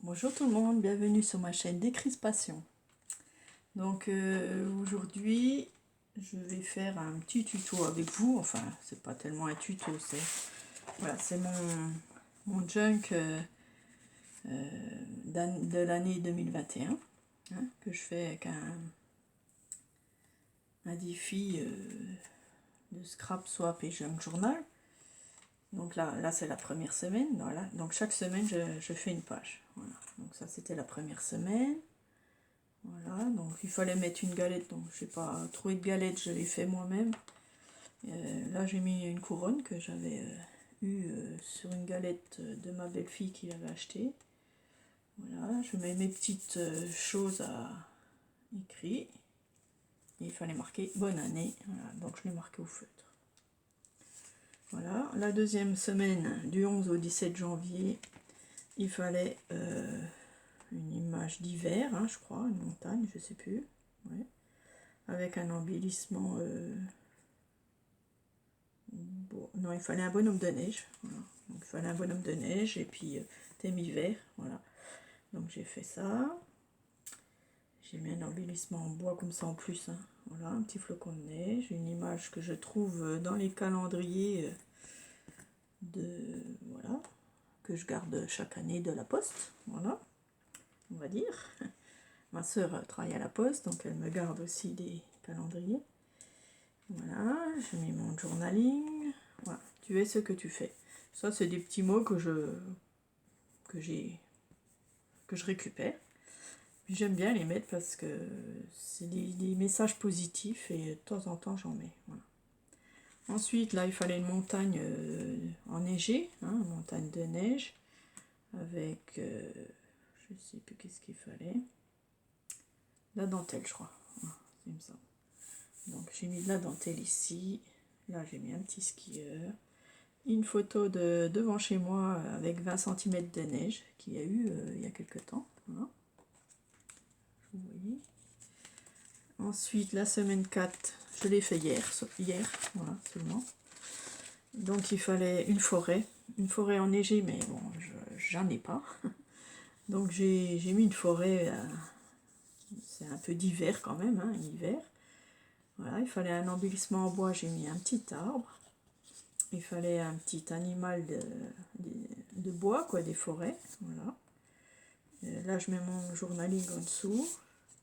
Bonjour tout le monde, bienvenue sur ma chaîne Décrispation. Donc aujourd'hui, je vais faire un petit tuto avec vous. Enfin, c'est pas tellement un tuto, c'est voilà, c'est mon junk de l'année 2021 hein, que je fais avec un défi de scrap swap et junk journal. Donc là c'est la première semaine. Voilà. Donc chaque semaine, je fais une page. Voilà. Donc ça, c'était la première semaine. Voilà, donc il fallait mettre une galette. Donc je n'ai pas trouvé de galette, je l'ai fait moi-même. Là, j'ai mis une couronne que j'avais eue sur une galette de ma belle-fille qui l'avait achetée. Voilà, je mets mes petites choses à écrire. Il fallait marquer bonne année. Voilà, donc je l'ai marqué au feutre. Voilà, la deuxième semaine, du 11 au 17 janvier, il fallait une image d'hiver, hein, je crois, une montagne, je sais plus. Ouais. Avec un embellissement. Bon, non, il fallait un bonhomme de neige. Voilà. Donc il fallait un bonhomme de neige et puis thème hiver. Voilà. Donc j'ai fait ça. J'ai mis un embellissement en bois comme ça en plus. Hein. Voilà, un petit flocon de neige. Une image que je trouve dans les calendriers voilà, que je garde chaque année de la poste. Voilà, on va dire. Ma soeur travaille à la poste, donc elle me garde aussi des calendriers. Voilà, j'ai mis mon journaling. Voilà, tu es ce que tu fais. Ça, c'est des petits mots que je récupère. J'aime bien les mettre parce que c'est des messages positifs et de temps en temps, j'en mets. Voilà. Ensuite, là, il fallait une montagne enneigée, hein, une montagne de neige, avec, je sais plus qu'est-ce qu'il fallait, la dentelle, je crois. Voilà, c'est comme ça. Donc j'ai mis de la dentelle ici. Là j'ai mis un petit skieur. Une photo de devant chez moi avec 20 cm de neige qu'il y a eu il y a quelques temps. Voilà. Vous voyez. Ensuite la semaine 4, je l'ai fait hier, voilà seulement. Donc il fallait une forêt enneigée, mais bon, j'en ai pas. Donc j'ai mis une forêt, c'est un peu d'hiver quand même, hein, hiver. Voilà, il fallait un embellissement en bois, j'ai mis un petit arbre. Il fallait un petit animal de bois, quoi, des forêts. Voilà. Là, je mets mon journaling en dessous.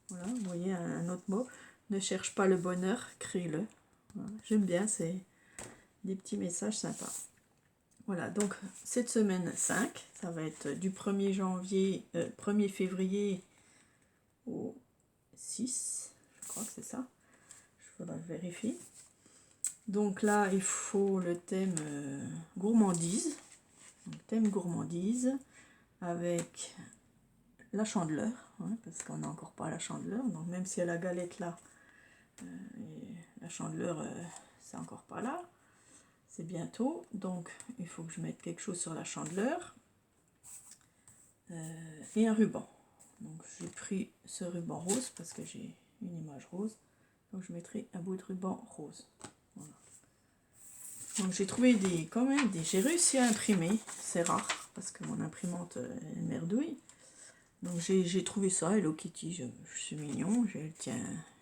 Voilà, vous voyez un autre mot. Ne cherche pas le bonheur, crée-le. Voilà. J'aime bien, c'est des petits messages sympas. Voilà, donc cette semaine 5, ça va être du 1er février au 6, je crois que c'est ça. Il faudra vérifier. Donc là, il faut le thème gourmandise. Donc, thème gourmandise avec la chandeleur, hein, parce qu'on n'a encore pas la chandeleur. Donc même s'il y a la galette là, la chandeleur, c'est encore pas là. C'est bientôt. Donc il faut que je mette quelque chose sur la chandeleur. Et un ruban. Donc j'ai pris ce ruban rose parce que j'ai une image rose. Donc je mettrai un bout de ruban rose. Voilà. Donc j'ai trouvé j'ai réussi à imprimer, c'est rare parce que mon imprimante elle merdouille. Donc j'ai trouvé ça, Hello Kitty, je suis mignon. Tiens,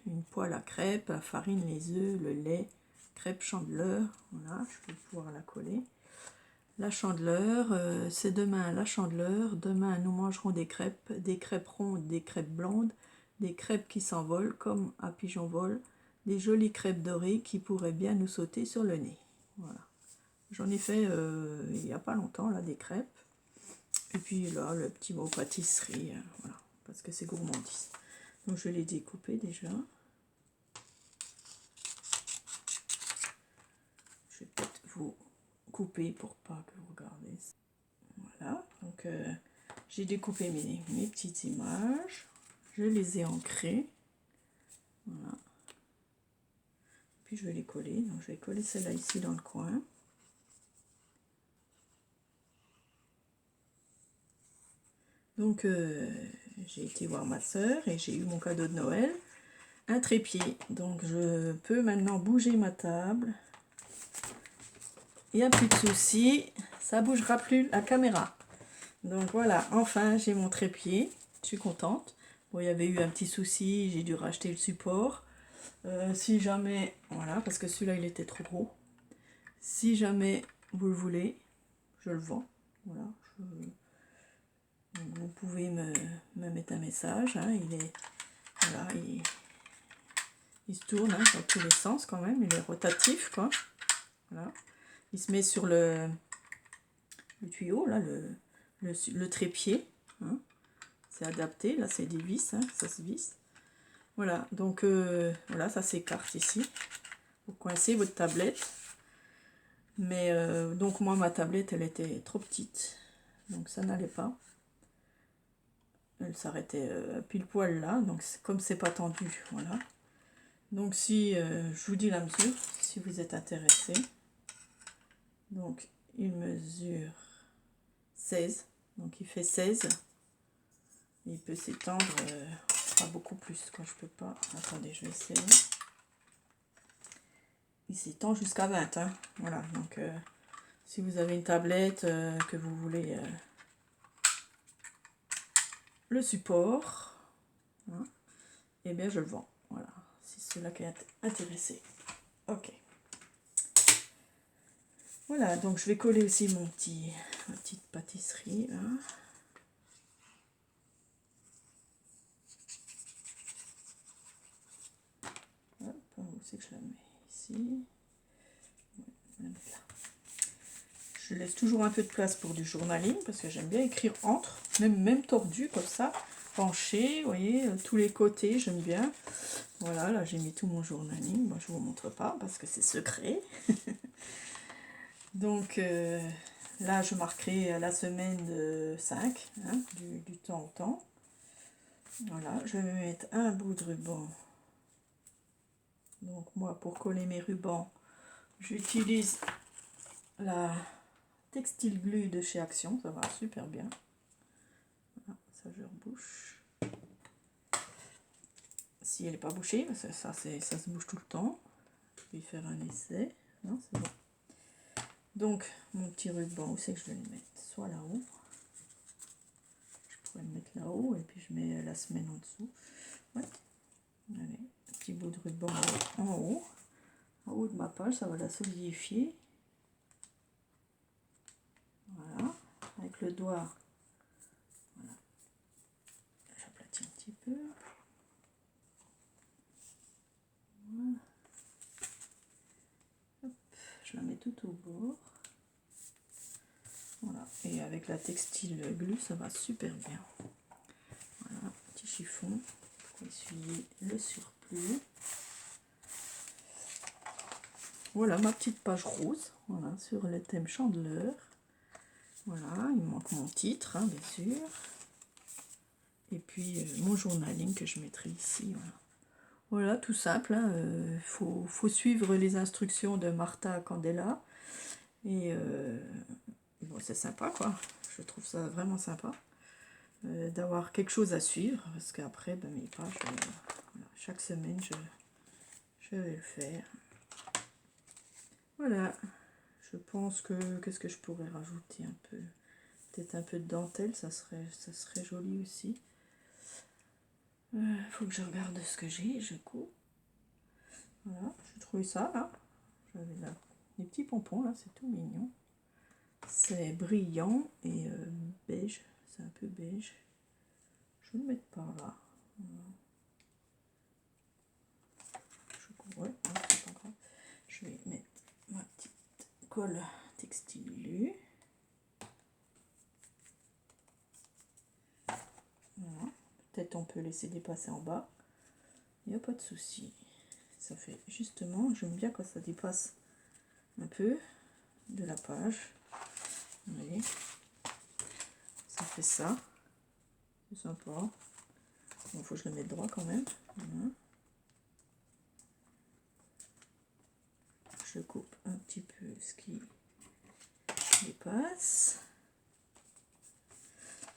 une poêle à crêpes, la farine, les œufs, le lait, crêpes chandeleur, voilà, je vais pouvoir la coller. La chandeleur, c'est demain la chandeleur, demain nous mangerons des crêpes rondes, des crêpes blondes, des crêpes qui s'envolent comme à pigeon vol, des jolies crêpes dorées qui pourraient bien nous sauter sur le nez. Voilà. J'en ai fait il n'y a pas longtemps, là, des crêpes. Et puis là, le petit mot pâtisserie, voilà, parce que c'est gourmandise. Donc je l'ai découpé déjà. Je vais peut-être vous couper pour pas que vous regardez. Voilà, donc j'ai découpé mes petites images. Je les ai ancrées. Voilà. Puis je vais les coller. Donc je vais coller celle-là ici dans le coin. Donc j'ai été voir ma soeur et j'ai eu mon cadeau de Noël, un trépied. Donc je peux maintenant bouger ma table. Il n'y a plus de soucis, ça bougera plus la caméra. Donc voilà, enfin j'ai mon trépied, je suis contente. Bon, il y avait eu un petit souci, j'ai dû racheter le support. Si jamais, voilà, parce que celui-là il était trop gros. Si jamais vous le voulez, je le vends. Voilà, vous pouvez me mettre un message. Hein, il est, voilà, il se tourne hein, dans tous les sens quand même. Il est rotatif, quoi. Voilà, il se met sur le tuyau là, le trépied. Hein. C'est adapté, là c'est des vis, hein, ça se visse. Voilà, donc voilà, ça s'écarte ici. Vous coincez votre tablette. Mais donc moi ma tablette elle était trop petite. Donc ça n'allait pas. Elle s'arrêtait pile poil là. Donc comme c'est pas tendu, voilà. Donc si je vous dis la mesure, si vous êtes intéressé. Donc il mesure 16. Donc il fait 16. Il peut s'étendre pas beaucoup plus. Quoi. Je peux pas. Attendez, je vais essayer. Il s'étend jusqu'à 20. Hein. Voilà. Donc si vous avez une tablette que vous voulez le support, hein, et bien je le vends. Voilà. Si c'est cela qui est intéressé. Ok. Voilà, donc je vais coller aussi ma petite pâtisserie là. Hop, où c'est que je la mets? Ici. Ouais, là. Je laisse toujours un peu de place pour du journaling parce que j'aime bien écrire entre, même tordu comme ça, penché, vous voyez, tous les côtés, j'aime bien. Voilà, là j'ai mis tout mon journaling. Moi je vous montre pas parce que c'est secret. Donc là je marquerai la semaine de 5, hein, du temps au temps. Voilà, je vais mettre un bout de ruban. Donc moi pour coller mes rubans, j'utilise la Textile Glue de chez Action, ça va super bien. Voilà, ça je rebouche. Si elle n'est pas bouchée, ça se bouge tout le temps. Je vais faire un essai. Non, c'est bon. Donc mon petit ruban, où c'est que je vais le mettre? Soit là-haut. Je pourrais le mettre là-haut et puis je mets la semaine en dessous. Ouais. Allez, un petit bout de ruban en haut de ma page, ça va la solidifier. Voilà, avec le doigt, voilà. J'aplatis un petit peu. Voilà. Hop, je la mets tout au bord. Voilà, et avec la textile glue, ça va super bien. Voilà, petit chiffon pour essuyer le surplus. Voilà ma petite page rose, voilà, sur le thème Chandeleur. Voilà, il manque mon titre, hein, bien sûr. Et puis mon journaling que je mettrai ici. Voilà, voilà tout simple. Hein, faut suivre les instructions de Martha Candela. Et bon, c'est sympa, quoi. Je trouve ça vraiment sympa d'avoir quelque chose à suivre. Parce qu'après, ben, mes pages, voilà, chaque semaine, je vais le faire. Voilà. Je pense que qu'est-ce que je pourrais rajouter un peu, peut-être un peu de dentelle, ça serait joli aussi. Faut que je regarde ce que j'ai, je coupe. Voilà, j'ai trouvé ça là. J'avais là des petits pompons là, c'est tout mignon. C'est brillant et beige, c'est un peu beige. Je vais le mettre par là. Voilà. Je coupe, ouais, c'est pas grave. Je vais mettre ma petite colle textile glue. Voilà. Peut-être on peut laisser dépasser en bas. Il n'y a pas de souci. Ça fait justement, j'aime bien quand ça dépasse un peu de la page. Vous voyez, ça fait ça. C'est sympa. Bon, faut que je le mette droit quand même. Voilà. Je coupe un petit peu ce qui dépasse.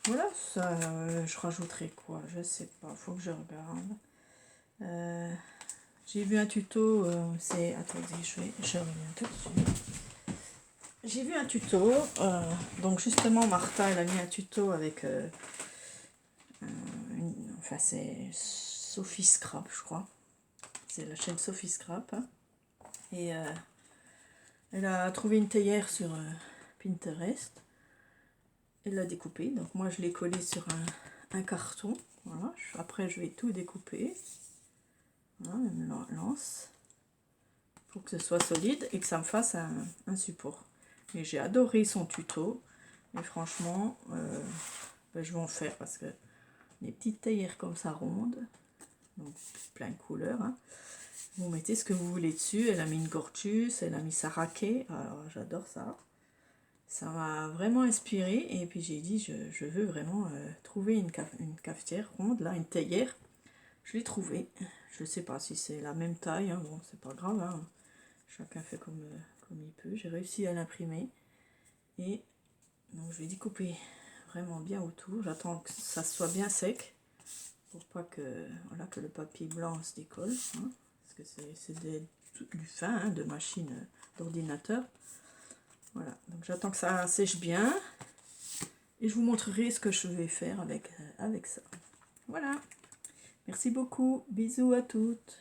Voilà, ça, je rajouterai quoi? Je sais pas, faut que je regarde. J'ai vu un tuto, c'est... Attendez, je reviens tout de suite. j'ai vu un tuto, donc justement Martha elle a mis un tuto avec, enfin c'est Sophie Scrap je crois, c'est la chaîne Sophie Scrap, hein. Et elle a trouvé une théière sur Pinterest, elle l'a découpée, donc moi je l'ai collée sur un carton, voilà. Après je vais tout découper, voilà, une lance, pour que ce soit solide et que ça me fasse un support. Et j'ai adoré son tuto, et franchement, ben, je vais en faire parce que des petites théières comme ça rondes, donc plein de couleurs, hein. Vous mettez ce que vous voulez dessus. Elle a mis une gorgeus, elle a mis sa raquette, alors j'adore ça. Ça m'a vraiment inspiré et puis j'ai dit je veux vraiment trouver une cafetière ronde, là, une théière. Je l'ai trouvée. Je ne sais pas si c'est la même taille, hein. Bon c'est pas grave, hein. Chacun fait comme il peut. J'ai réussi à l'imprimer et donc je vais découper vraiment bien autour. J'attends que ça soit bien sec pour pas que, voilà, que le papier blanc se décolle, hein, parce que c'est du fin, hein, de machine d'ordinateur. Voilà, donc j'attends que ça sèche bien et je vous montrerai ce que je vais faire avec ça. Voilà, merci beaucoup, bisous à toutes.